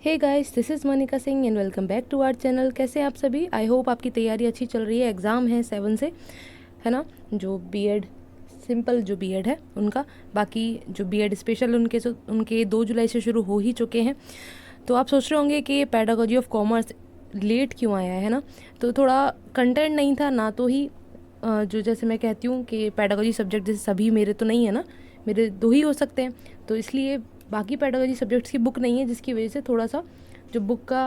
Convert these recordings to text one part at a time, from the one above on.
Hey guys, this is Monika Singh and welcome back to our channel. कैसे हैं आप सभी? आई होप आपकी तैयारी अच्छी चल रही है। एग्ज़ाम है 7 से, है ना? जो बीएड सिंपल जो बीएड है उनका, बाकी जो बीएड स्पेशल उनके 2 जुलाई से शुरू हो ही चुके हैं। तो आप सोच रहे होंगे कि ये पेडागोजी ऑफ कॉमर्स लेट क्यों आया है ना? तो थोड़ा कंटेंट नहीं था ना, तो ही जो जैसे मैं कहती हूँ कि पेडागोजी सब्जेक्ट जैसे सभी मेरे तो नहीं है ना, मेरे 2 ही हो सकते हैं, तो इसलिए बाकी पेडागोजी सब्जेक्ट्स की बुक नहीं है, जिसकी वजह से थोड़ा सा जो बुक का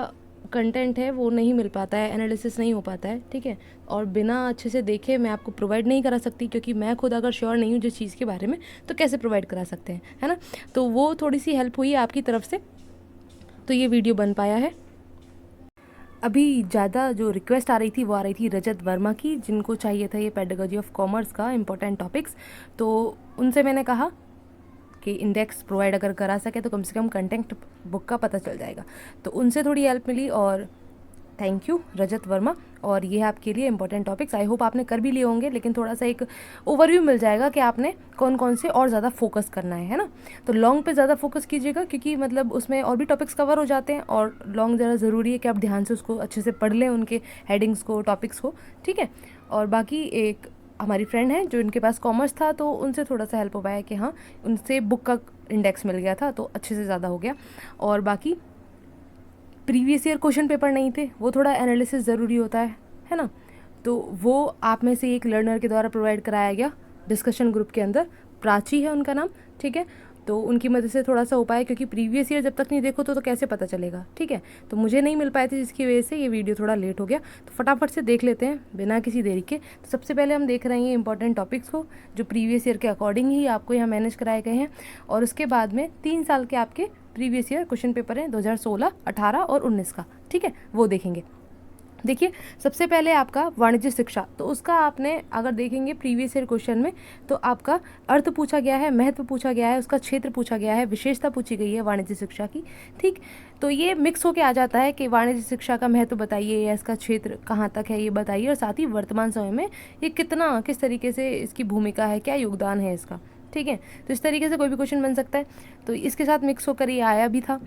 कंटेंट है वो नहीं मिल पाता है, एनालिसिस नहीं हो पाता है, ठीक है। और बिना अच्छे से देखे मैं आपको प्रोवाइड नहीं करा सकती, क्योंकि मैं खुद अगर श्योर नहीं हूँ जिस चीज़ के बारे में, तो कैसे प्रोवाइड करा सकते हैं, है ना? तो वो थोड़ी सी हेल्प हुई आपकी तरफ से, तो ये वीडियो बन पाया है। अभी ज़्यादा जो रिक्वेस्ट आ रही थी वो आ रही थी रजत वर्मा की, जिनको चाहिए था ये पेडागोजी ऑफ कॉमर्स का इम्पोर्टेंट टॉपिक्स। तो उनसे मैंने कहा कि इंडेक्स प्रोवाइड अगर करा सके तो कम से कम कंटेंट बुक का पता चल जाएगा। तो उनसे थोड़ी हेल्प मिली, और थैंक यू रजत वर्मा। और ये है आपके लिए इंपॉर्टेंट टॉपिक्स। आई होप आपने कर भी लिए होंगे, लेकिन थोड़ा सा एक ओवरव्यू मिल जाएगा कि आपने कौन कौन से और ज़्यादा फोकस करना है ना? तो लॉन्ग पे ज़्यादा फोकस कीजिएगा, क्योंकि मतलब उसमें और भी टॉपिक्स कवर हो जाते हैं, और लॉन्ग ज़्यादा ज़रूरी है कि आप ध्यान से उसको अच्छे से पढ़ लें, उनके हेडिंग्स को, टॉपिक्स को, ठीक है। और बाकी एक हमारी फ्रेंड है जो इनके पास कॉमर्स था, तो उनसे थोड़ा सा हेल्प हो पाया कि हाँ, उनसे बुक का इंडेक्स मिल गया था, तो अच्छे से ज़्यादा हो गया। और बाकी प्रीवियस ईयर क्वेश्चन पेपर नहीं थे, वो थोड़ा एनालिसिस ज़रूरी होता है ना? तो वो आप में से एक लर्नर के द्वारा प्रोवाइड कराया गया डिस्कशन ग्रुप के अंदर। प्राची है उनका नाम, ठीक है। तो उनकी मदद से थोड़ा सा हो पाया, क्योंकि प्रीवियस ईयर जब तक नहीं देखो तो कैसे पता चलेगा, ठीक है। तो मुझे नहीं मिल पाए थे, जिसकी वजह से ये वीडियो थोड़ा लेट हो गया। तो फटाफट से देख लेते हैं बिना किसी देरी के। तो सबसे पहले हम देख रहे हैं इंपॉर्टेंट टॉपिक्स को, जो प्रीवियस ईयर के अकॉर्डिंग ही आपको यहाँ मैनेज कराए गए हैं। और उसके बाद में 3 साल के आपके प्रीवियस ईयर क्वेश्चन पेपर हैं, 2016, 18 और 19 का, ठीक है, वो देखेंगे। देखिए, सबसे पहले आपका वाणिज्य शिक्षा, तो उसका आपने अगर देखेंगे प्रीवियस ईयर क्वेश्चन में, तो आपका अर्थ पूछा गया है, महत्व पूछा गया है, उसका क्षेत्र पूछा गया है, विशेषता पूछी गई है वाणिज्य शिक्षा की, ठीक। तो ये मिक्स होके आ जाता है कि वाणिज्य शिक्षा का महत्व बताइए, या इसका क्षेत्र कहाँ तक है ये बताइए, और साथ ही वर्तमान समय में ये कितना, किस तरीके से इसकी भूमिका है, क्या योगदान है इसका, ठीक है। तो इस तरीके से कोई भी क्वेश्चन बन सकता है, तो इसके साथ मिक्स होकर ये आया भी था।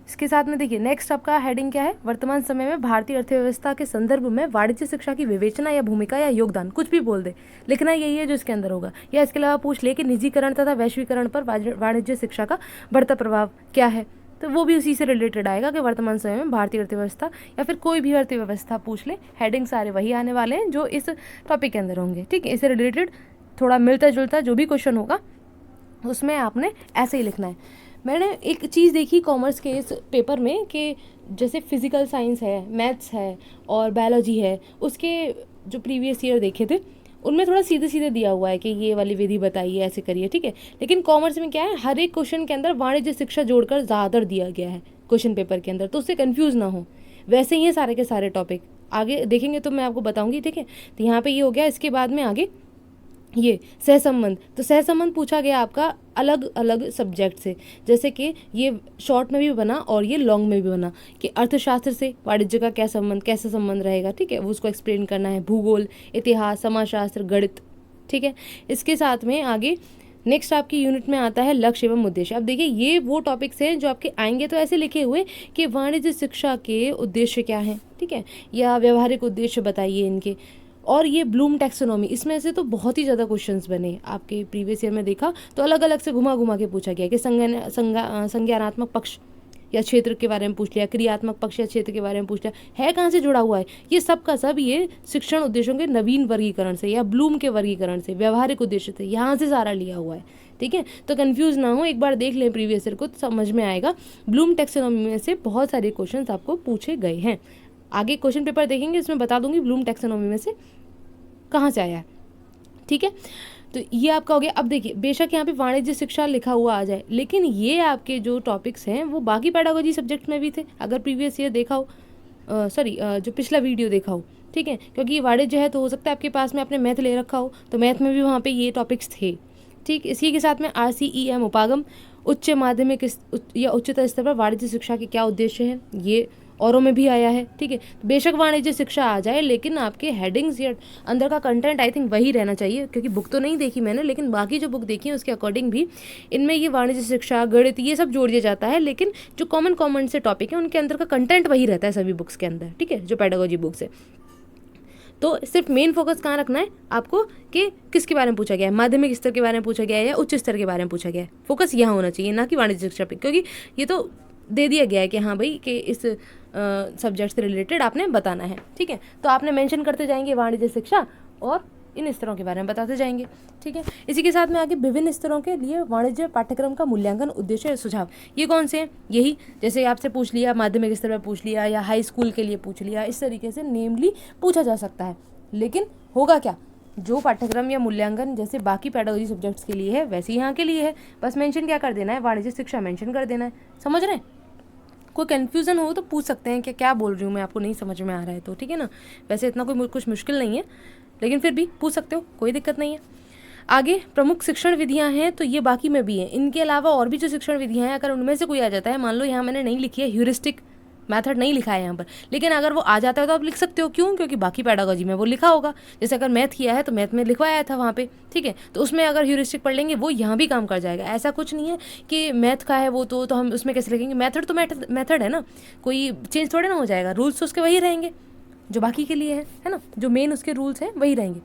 इसके साथ में देखिए, नेक्स्ट आपका हेडिंग क्या है? वर्तमान समय में भारतीय अर्थव्यवस्था के संदर्भ में वाणिज्य शिक्षा की विवेचना या भूमिका या योगदान, कुछ भी बोल दे, लिखना यही है जो इसके अंदर होगा। या इसके अलावा पूछ ले कि निजीकरण तथा वैश्वीकरण पर वाणिज्य शिक्षा का बढ़ता प्रभाव क्या है, तो वो भी उसी से रिलेटेड आएगा कि वर्तमान समय में भारतीय अर्थव्यवस्था, या फिर कोई भी अर्थव्यवस्था पूछ ले, हेडिंग सारे वही आने वाले हैं जो इस टॉपिक के अंदर होंगे, ठीक है। इससे रिलेटेड थोड़ा मिलता जुलता जो भी क्वेश्चन होगा उसमें आपने ऐसे ही लिखना है। मैंने एक चीज़ देखी कॉमर्स के इस पेपर में कि जैसे फिज़िकल साइंस है, मैथ्स है और बायोलॉजी है, उसके जो प्रीवियस ईयर देखे थे उनमें थोड़ा सीधे सीधे दिया हुआ है कि ये वाली विधि बताइए, ऐसे करिए, ठीक है। लेकिन कॉमर्स में क्या है, हर एक क्वेश्चन के अंदर वाणिज्य शिक्षा जोड़कर ज़्यादातर दिया गया है क्वेश्चन पेपर के अंदर, तो उससे कन्फ्यूज़ ना हो। वैसे ही है सारे के सारे टॉपिक, आगे देखेंगे तो मैं आपको बताऊँगी, ठीक है। तो यहाँ पर ये हो गया। इसके बाद में आगे ये सहसंबंध, तो सहसंबंध पूछा गया आपका अलग अलग सब्जेक्ट से, जैसे कि ये शॉर्ट में भी बना और ये लॉन्ग में भी बना कि अर्थशास्त्र से वाणिज्य का क्या संबंध, कैसा संबंध रहेगा, ठीक है, वो उसको एक्सप्लेन करना है। भूगोल, इतिहास, समाजशास्त्र, गणित, ठीक है। इसके साथ में आगे नेक्स्ट आपकी यूनिट में आता है लक्ष्य एवं उद्देश्य। अब देखिए, ये वो टॉपिक्स हैं जो आपके आएंगे तो ऐसे लिखे हुए कि वाणिज्य शिक्षा के उद्देश्य क्या हैं, ठीक है, या व्यवहारिक उद्देश्य बताइए इनके। और ये ब्लूम टैक्सोनॉमी, इसमें से तो बहुत ही ज़्यादा क्वेश्चंस बने आपके प्रीवियस ईयर में, देखा तो अलग अलग से घुमा घुमा के पूछा गया कि संज्ञानात्मक पक्ष या क्षेत्र के बारे में पूछ लिया, क्रियात्मक पक्ष या क्षेत्र के बारे में पूछ लिया, है कहाँ से जुड़ा हुआ है, ये सब का सब ये शिक्षण उद्देश्यों के नवीन वर्गीकरण से या ब्लूम के वर्गीकरण से, व्यवहारिक उद्देश्य से, यहाँ से सारा लिया हुआ है, ठीक है। तो कन्फ्यूज ना हो, एक बार देख लें प्रीवियस ईयर को तो समझ में आएगा। ब्लूम टैक्सोनॉमी में से बहुत सारे क्वेश्चन आपको पूछे गए हैं। आगे क्वेश्चन पेपर देखेंगे, इसमें बता दूंगी ब्लूम टैक्सोनॉमी में से कहाँ से आया है, ठीक है। तो ये आपका हो गया। अब देखिए, बेशक यहाँ पे वाणिज्य शिक्षा लिखा हुआ आ जाए, लेकिन ये आपके जो टॉपिक्स हैं वो बाकी पेडागोजी सब्जेक्ट में भी थे, अगर प्रीवियस ईयर देखा हो, जो पिछला वीडियो देखा हो, ठीक है। क्योंकि ये वाणिज्य है तो हो सकता है आपके पास में आपने मैथ ले रखा हो, तो मैथ में भी वहाँ पे ये टॉपिक्स थे, ठीक। इसी के साथ में RCEM उपागम, उच्च माध्यमिक या उच्चतर स्तर पर वाणिज्य शिक्षा के क्या उद्देश्य है, ये औरों में भी आया है, ठीक है। बेशक वाणिज्य शिक्षा आ जाए, लेकिन आपके हेडिंग्स या अंदर का कंटेंट आई थिंक वही रहना चाहिए, क्योंकि बुक तो नहीं देखी मैंने, लेकिन बाकी जो बुक देखी है उसके अकॉर्डिंग भी इनमें ये वाणिज्य शिक्षा, गणित, ये सब जोड़ दिया जाता है, लेकिन जो कॉमन से टॉपिक है उनके अंदर का कंटेंट वही रहता है सभी बुक्स के अंदर, ठीक है, जो पेडागोजी बुक्स है। तो सिर्फ मेन फोकस कहाँ रखना है आपको कि किसके बारे में पूछा गया है, माध्यमिक स्तर के बारे में पूछा गया है या उच्च स्तर के बारे में पूछा गया है, फोकस यहाँ होना चाहिए, ना कि वाणिज्य शिक्षा पे, क्योंकि ये तो दे दिया गया है कि हाँ भाई कि इस सब्जेक्ट से रिलेटेड आपने बताना है, ठीक है। तो आपने मेंशन करते जाएंगे वाणिज्य शिक्षा और इन स्तरों के बारे में बताते जाएंगे, ठीक है। इसी के साथ में आगे विभिन्न स्तरों के लिए वाणिज्य पाठ्यक्रम का मूल्यांकन, उद्देश्य और सुझाव, ये कौन से हैं? यही जैसे आपसे पूछ लिया, माध्यमिक स्तर पर पूछ लिया या हाई स्कूल के लिए पूछ लिया, इस तरीके से नेमली पूछा जा सकता है। लेकिन होगा क्या, जो पाठ्यक्रम या मूल्यांकन जैसे बाकी पेडागोजी सब्जेक्ट्स के लिए है वैसे ही यहाँ के लिए है, बस मेंशन क्या कर देना है, वाणिज्य शिक्षा मेंशन कर देना है। समझ रहे हैं? कोई कन्फ्यूज़न हो तो पूछ सकते हैं कि क्या बोल रही हूँ मैं, आपको नहीं समझ में आ रहा है तो, ठीक है ना। वैसे इतना कोई कुछ मुश्किल नहीं है, लेकिन फिर भी पूछ सकते हो, कोई दिक्कत नहीं है। आगे प्रमुख शिक्षण विधियां हैं, तो ये बाकी में भी हैं। इनके अलावा और भी जो शिक्षण विधियां हैं, अगर उनमें से कोई आ जाता है, मान लो यहाँ मैंने नहीं लिखी है ह्यूरिस्टिक मेथड, नहीं लिखा है यहाँ पर, लेकिन अगर वो आ जाता है तो आप लिख सकते हो। क्यों? क्योंकि बाकी पेडागोजी में वो लिखा होगा। जैसे अगर मैथ किया है तो मैथ में लिखवाया था वहाँ पे, ठीक है, तो उसमें अगर ह्यूरिस्टिक पढ़ लेंगे वो यहाँ भी काम कर जाएगा। ऐसा कुछ नहीं है कि मैथ का है वो तो हम उसमें कैसे लिखेंगे, मेथड तो मेथड है ना, कोई चेंज थोड़े ना हो जाएगा, रूल्स तो उसके वही रहेंगे जो बाकी के लिए है ना, जो मेन उसके रूल्स हैं वही रहेंगे।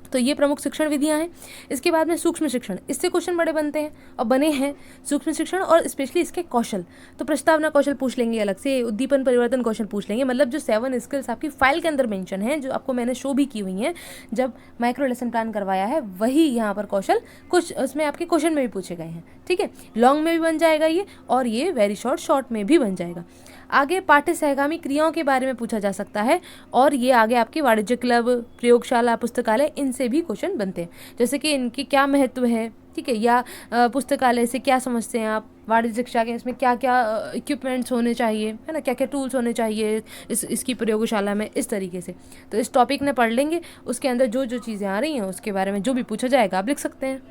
तो ये प्रमुख शिक्षण विधियां हैं। इसके बाद में सूक्ष्म शिक्षण, इससे क्वेश्चन बड़े बनते हैं और बने हैं सूक्ष्म शिक्षण, और स्पेशली इसके कौशल, तो प्रस्तावना कौशल पूछ लेंगे अलग से, उद्दीपन परिवर्तन कौशल पूछ लेंगे, मतलब जो 7 स्किल्स आपकी फाइल के अंदर मेंशन है, जो आपको मैंने शो भी की हुई हैं जब माइक्रो लेसन प्लान करवाया है, वही यहाँ पर कौशल कुछ उसमें आपके क्वेश्चन में भी पूछे गए हैं, ठीक है। लॉन्ग में भी बन जाएगा ये, और ये वेरी शॉर्ट में भी बन जाएगा। आगे पाठ्य सहगामी क्रियाओं के बारे में पूछा जा सकता है, और ये आगे आपके वाणिज्य क्लब, प्रयोगशाला, पुस्तकालय, इनसे भी क्वेश्चन बनते हैं, जैसे कि इनकी क्या महत्व है, ठीक है, या पुस्तकालय से क्या समझते हैं आप, वाणिज्य शिक्षा के इसमें क्या क्या इक्विपमेंट्स होने चाहिए, है ना, क्या क्या टूल्स होने चाहिए इसकी प्रयोगशाला में, इस तरीके से। तो इस टॉपिक ने पढ़ लेंगे, उसके अंदर जो जो चीज़ें आ रही हैं उसके बारे में जो भी पूछा जाएगा आप लिख सकते हैं।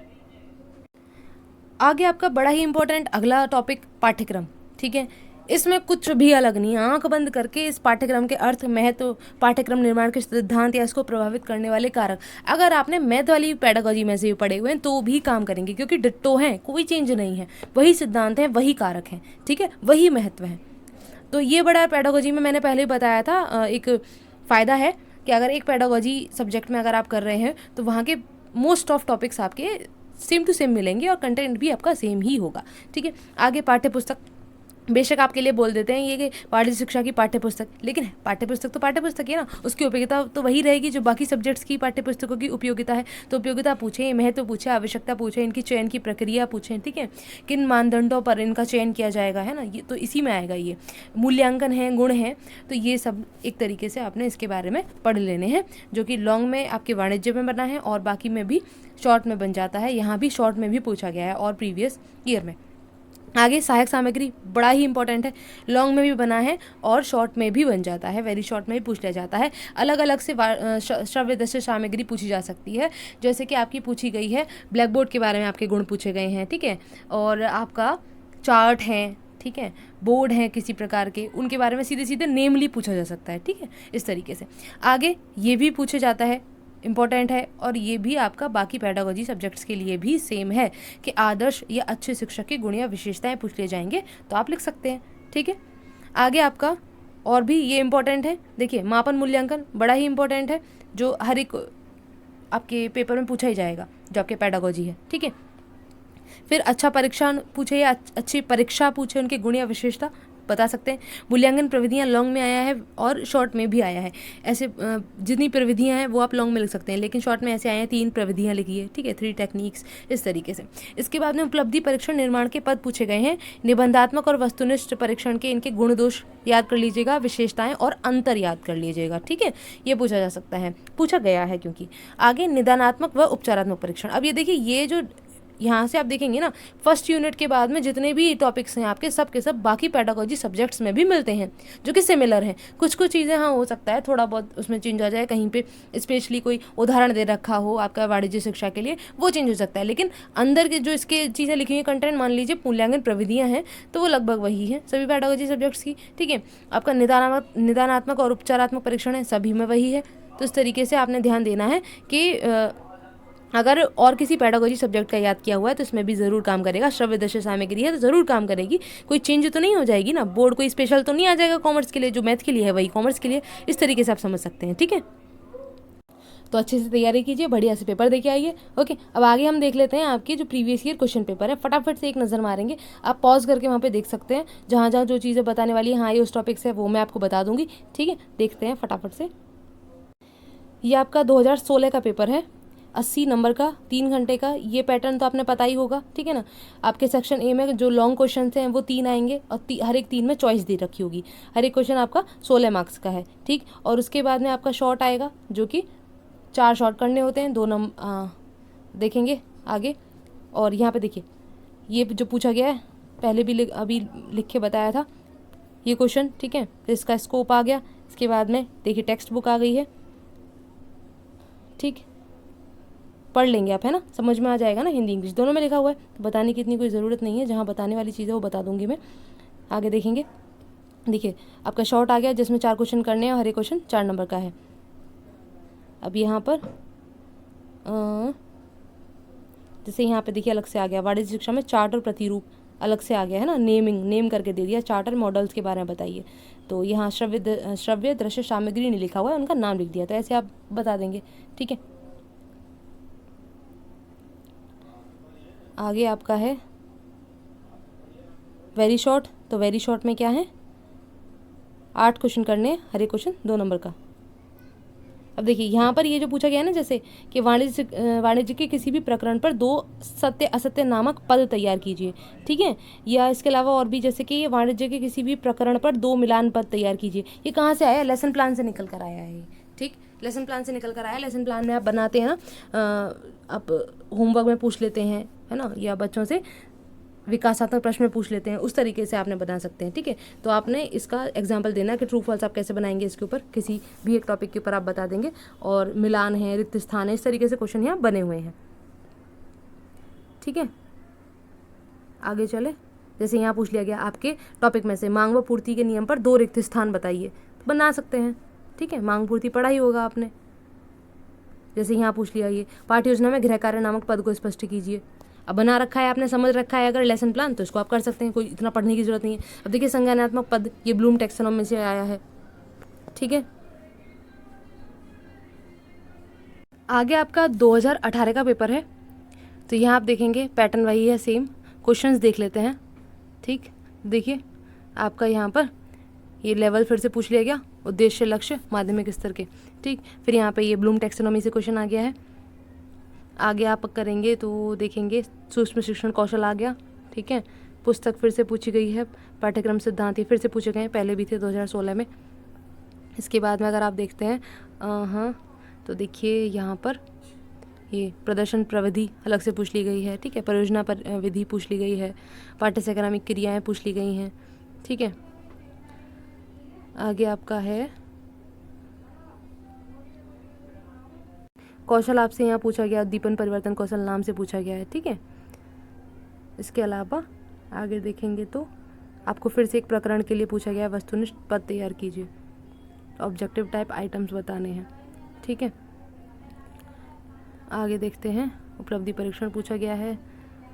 आगे आपका बड़ा ही इंपॉर्टेंट अगला टॉपिक पाठ्यक्रम, ठीक है। इसमें कुछ भी अलग नहीं है, आंख बंद करके इस पाठ्यक्रम के अर्थ, महत्व, पाठ्यक्रम निर्माण के सिद्धांत या इसको प्रभावित करने वाले कारक, अगर आपने मैथ वाली पेडागोजी में से भी पढ़े हुए हैं तो भी काम करेंगे, क्योंकि डिट्टो हैं, कोई चेंज नहीं है, वही सिद्धांत हैं, वही कारक हैं, ठीक है, वही महत्व है। तो ये बड़ा पेडागोजी में मैंने पहले ही बताया था, एक फ़ायदा है कि अगर एक पेडागोजी सब्जेक्ट में अगर आप कर रहे हैं तो वहाँ के मोस्ट ऑफ टॉपिक्स आपके सेम टू सेम मिलेंगे और कंटेंट भी आपका सेम ही होगा, ठीक है। आगे पाठ्य पुस्तक, बेशक आपके लिए बोल देते हैं ये कि वाणिज्य शिक्षा की पाठ्यपुस्तक, लेकिन पाठ्यपुस्तक तो पाठ्यपुस्तक है ना, उसकी उपयोगिता तो वही रहेगी जो बाकी सब्जेक्ट्स की पाठ्यपुस्तकों की उपयोगिता है। तो उपयोगिता पूछे, महत्व पूछे, आवश्यकता पूछे, इनकी चयन की प्रक्रिया पूछें, ठीक है, किन मानदंडों पर इनका चयन किया जाएगा, है ना, ये तो इसी में आएगा। ये मूल्यांकन है, गुण है, तो ये सब एक तरीके से आपने इसके बारे में पढ़ लेने हैं, जो कि लॉन्ग में आपके वाणिज्य में बना है और बाकी में भी शॉर्ट में बन जाता है। यहाँ भी शॉर्ट में भी पूछा गया है और प्रीवियस ईयर में। आगे सहायक सामग्री बड़ा ही इंपॉर्टेंट है, लॉन्ग में भी बना है और शॉर्ट में भी बन जाता है, वेरी शॉर्ट में भी पूछ लिया जाता है। अलग अलग से श्रव्य दृश्य सामग्री पूछी जा सकती है, जैसे कि आपकी पूछी गई है ब्लैक बोर्ड के बारे में, आपके गुण पूछे गए हैं, ठीक है, और आपका चार्ट है, ठीक है, बोर्ड है किसी प्रकार के, उनके बारे में सीधे सीधे नेमली पूछा जा सकता है, ठीक है, इस तरीके से। आगे ये भी पूछा जाता है, इम्पॉर्टेंट है, और ये भी आपका बाकी पेडागोजी सब्जेक्ट्स के लिए भी सेम है कि आदर्श या अच्छे शिक्षक की गुण या विशेषताएं पूछ लिए जाएंगे, तो आप लिख सकते हैं, ठीक है। आगे आपका और भी ये इम्पॉर्टेंट है, देखिए मापन मूल्यांकन बड़ा ही इम्पॉर्टेंट है, जो हर एक आपके पेपर में पूछा ही जाएगा जो आपके पेडागोजी है, ठीक है। फिर अच्छा परीक्षा पूछे या अच्छी परीक्षा पूछे, उनके गुण या विशेषता बता सकते हैं। मूल्यांकन प्रविधियाँ लॉन्ग में आया है और शॉर्ट में भी आया है, ऐसे जितनी प्रविधियाँ हैं वो आप लॉन्ग में लिख सकते हैं, लेकिन शॉर्ट में ऐसे आए हैं 3 प्रविधियाँ लिखी है, ठीक है, 3 टेक्निक्स, इस तरीके से। इसके बाद में उपलब्धि परीक्षण निर्माण के पद पूछे गए हैं, निबंधात्मक और वस्तुनिष्ठ परीक्षण के इनके गुण दोष याद कर लीजिएगा, विशेषताएं और अंतर याद कर लीजिएगा, ठीक है, ये पूछा जा सकता है, पूछा गया है क्योंकि। आगे निदानात्मक व उपचारात्मक परीक्षण, अब ये देखिए ये जो यहाँ से आप देखेंगे ना, फर्स्ट यूनिट के बाद में जितने भी टॉपिक्स हैं आपके, सब के सब बाकी पेडागोजी सब्जेक्ट्स में भी मिलते हैं जो कि सिमिलर हैं। कुछ कुछ चीज़ें हाँ हो सकता है थोड़ा बहुत उसमें चेंज आ जाए, कहीं पे स्पेशली कोई उदाहरण दे रखा हो आपका वाणिज्य शिक्षा के लिए, वो चेंज हो सकता है, लेकिन अंदर के जो इसके चीज़ें लिखी हुई कंटेंट, मान लीजिए मूल्यांकन प्रविधियाँ हैं, तो वो लगभग वही है सभी पेडागोजी सब्जेक्ट्स की। ठीक है, आपका निदानात्मक और उपचारात्मक परीक्षण है, सभी में वही है। तो इस तरीके से आपने ध्यान देना है कि अगर और किसी पेडागोजी सब्जेक्ट का याद किया हुआ है तो इसमें भी ज़रूर काम करेगा। श्रव्य दृश्य सामग्री है तो ज़रूर काम करेगी, कोई चेंज तो नहीं हो जाएगी ना, बोर्ड कोई स्पेशल तो नहीं आ जाएगा कॉमर्स के लिए, जो मैथ के लिए है वही कॉमर्स के लिए। इस तरीके से आप समझ सकते हैं। ठीक है, तो अच्छे से तैयारी कीजिए, बढ़िया से पेपर देके आइए। ओके, अब आगे हम देख लेते हैं आपकी जो प्रीवियस ईयर क्वेश्चन पेपर है, फटाफट से एक नज़र मारेंगे। आप पॉज करके वहाँ पे देख सकते हैं, जहाँ जहाँ जो चीज़ें बताने वाली है, हाँ ये उस टॉपिक से वो मैं आपको बता दूंगी। ठीक है, देखते हैं फटाफट से। ये आपका 2016 का पेपर है, 80 नंबर का, 3 घंटे का। ये पैटर्न तो आपने पता ही होगा। ठीक है ना, आपके सेक्शन ए में जो लॉन्ग क्वेश्चन हैं वो 3 आएंगे और हर एक 3 में चॉइस दे रखी होगी। हर एक क्वेश्चन आपका 16 मार्क्स का है। ठीक, और उसके बाद में आपका शॉर्ट आएगा जो कि 4 शॉर्ट करने होते हैं, 2 नंबर देखेंगे आगे। और यहाँ पे देखिए ये जो पूछा गया है, पहले भी अभी लिख के बताया था ये क्वेश्चन। ठीक है, तो इसका स्कोप आ गया। इसके बाद में देखिए टेक्स्ट बुक आ गई है। ठीक, पढ़ लेंगे आप, है ना, समझ में आ जाएगा ना, हिंदी इंग्लिश दोनों में लिखा हुआ है, तो बताने की इतनी कोई ज़रूरत नहीं है। जहाँ बताने वाली चीज़ है वो बता दूंगी मैं। आगे देखेंगे, देखिए आपका शॉर्ट आ गया जिसमें 4 क्वेश्चन करने हैं और हर एक क्वेश्चन 4 नंबर का है। अब यहाँ पर जैसे यहाँ पे देखिए अलग से आ गया, वाणिज्य शिक्षा में चार्ट और प्रतिरूप अलग से आ गया है ना, नेम करके दे दिया, चार्टर मॉडल्स के बारे में बताइए। तो यहाँ श्रव्य दृश्य सामग्री नहीं लिखा हुआ है, उनका नाम लिख दिया, तो ऐसे आप बता देंगे। ठीक है, आगे आपका है वेरी शॉर्ट। तो वेरी शॉर्ट में क्या है, 8 क्वेश्चन करने हैं, हर एक क्वेश्चन 2 नंबर का। अब देखिए यहाँ पर ये जो पूछा गया है ना, जैसे कि वाणिज्य के किसी भी प्रकरण पर 2 सत्य असत्य नामक पद तैयार कीजिए। ठीक है, या इसके अलावा और भी, जैसे कि ये वाणिज्य के किसी भी प्रकरण पर 2 मिलान पद तैयार कीजिए। ये कहाँ से आया, लेसन प्लान से निकल कर आया है। ठीक, लेसन प्लान से निकल कर आया। लेसन प्लान में आप बनाते हैं ना, आप होमवर्क में पूछ लेते हैं, है ना, या बच्चों से विकासात्मक प्रश्न में पूछ लेते हैं, उस तरीके से आपने बना सकते हैं। ठीक है, तो आपने इसका एग्जाम्पल देना कि ट्रू फॉल्स आप कैसे बनाएंगे, इसके ऊपर किसी भी एक टॉपिक के ऊपर आप बता देंगे, और मिलान है, रिक्त स्थान है, इस तरीके से क्वेश्चन यहाँ बने हुए हैं। ठीक है, आगे चले। जैसे यहाँ पूछ लिया गया आपके टॉपिक में से मांग व पूर्ति के नियम पर 2 रिक्त स्थान बताइए, बना सकते हैं। ठीक है, मांग पूर्ति पढ़ा ही होगा आपने। जैसे यहाँ पूछ लिया ये पाठ्य योजना में गृह कार्य नामक पद को स्पष्ट कीजिए, अब बना रखा है आपने, समझ रखा है अगर लेसन प्लान, तो इसको आप कर सकते हैं, कोई इतना पढ़ने की जरूरत नहीं है। अब देखिए संज्ञानात्मक पद, ये ब्लूम टैक्सोनॉमी से आया है। ठीक है, आगे आपका 2018 का पेपर है, तो यहाँ आप देखेंगे पैटर्न वही है, सेम। क्वेश्चंस देख लेते हैं। ठीक, देखिए आपका यहाँ पर ये लेवल फिर से पूछ लिया गया, उद्देश्य लक्ष्य माध्यमिक स्तर के। ठीक, फिर यहाँ पे ये ब्लूम टैक्सोनॉमी से क्वेश्चन आ गया है। आगे आप करेंगे तो देखेंगे सूक्ष्म शिक्षण कौशल आ गया। ठीक है, पुस्तक फिर से पूछी गई है, पाठ्यक्रम सिद्धांत ये फिर से पूछे गए हैं, पहले भी थे 2016 में। इसके बाद में अगर आप देखते हैं हाँ, तो देखिए यहाँ पर ये प्रदर्शन प्रविधि अलग से पूछ ली गई है। ठीक है, परियोजना पर विधि पूछ ली गई है, पाठ्य से अकादमिक क्रियाएँ पूछ ली गई हैं। ठीक है, आगे आपका है कौशल, आपसे यहाँ पूछा गया उद्दीपन परिवर्तन कौशल नाम से पूछा गया है। ठीक है, इसके अलावा आगे देखेंगे तो आपको फिर से एक प्रकरण के लिए पूछा गया है वस्तुनिष्ठ पद तैयार कीजिए, ऑब्जेक्टिव टाइप आइटम्स बताने हैं। ठीक है, आगे देखते हैं उपलब्धि परीक्षण पूछा गया है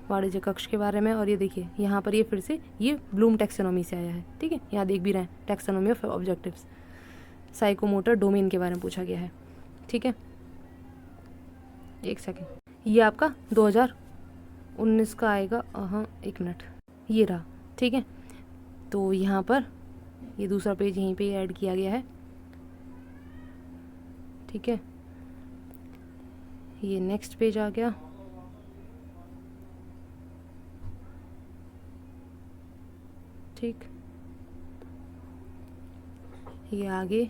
वाणिज्य कक्ष के बारे में, और ये देखिए यहाँ पर ये फिर से ये ब्लूम टैक्सोनॉमी से आया है। ठीक है, यहाँ देख भी रहे हैं taxonomy of objectives, psychomotor domain के बारे में पूछा गया है। ठीक है, एक सेकेंड, ये आपका 2019 का आएगा। हाँ, एक मिनट, ये रहा। ठीक है, तो यहाँ पर ये दूसरा पेज यहीं पे ऐड किया गया है। ठीक है, ये नेक्स्ट पेज आ गया। ठीक, ये आगे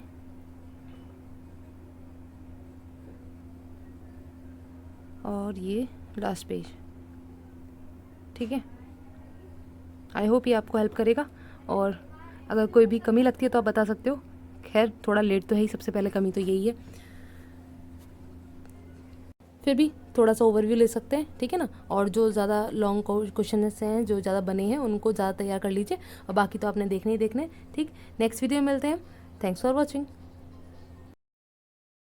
और ये लास्ट पेज। ठीक है। आई होप ये आपको हेल्प करेगा, और अगर कोई भी कमी लगती है तो आप बता सकते हो। खैर थोड़ा लेट तो है ही, सबसे पहले कमी तो यही है, फिर भी थोड़ा सा ओवरव्यू ले सकते हैं, ठीक है ना। और जो ज़्यादा लॉन्ग क्वेश्चन हैं, जो ज़्यादा बने हैं, उनको ज़्यादा तैयार कर लीजिए, और बाकी तो आपने देखने ही देखने। ठीक, नेक्स्ट वीडियो में मिलते हैं। Thanks for watching.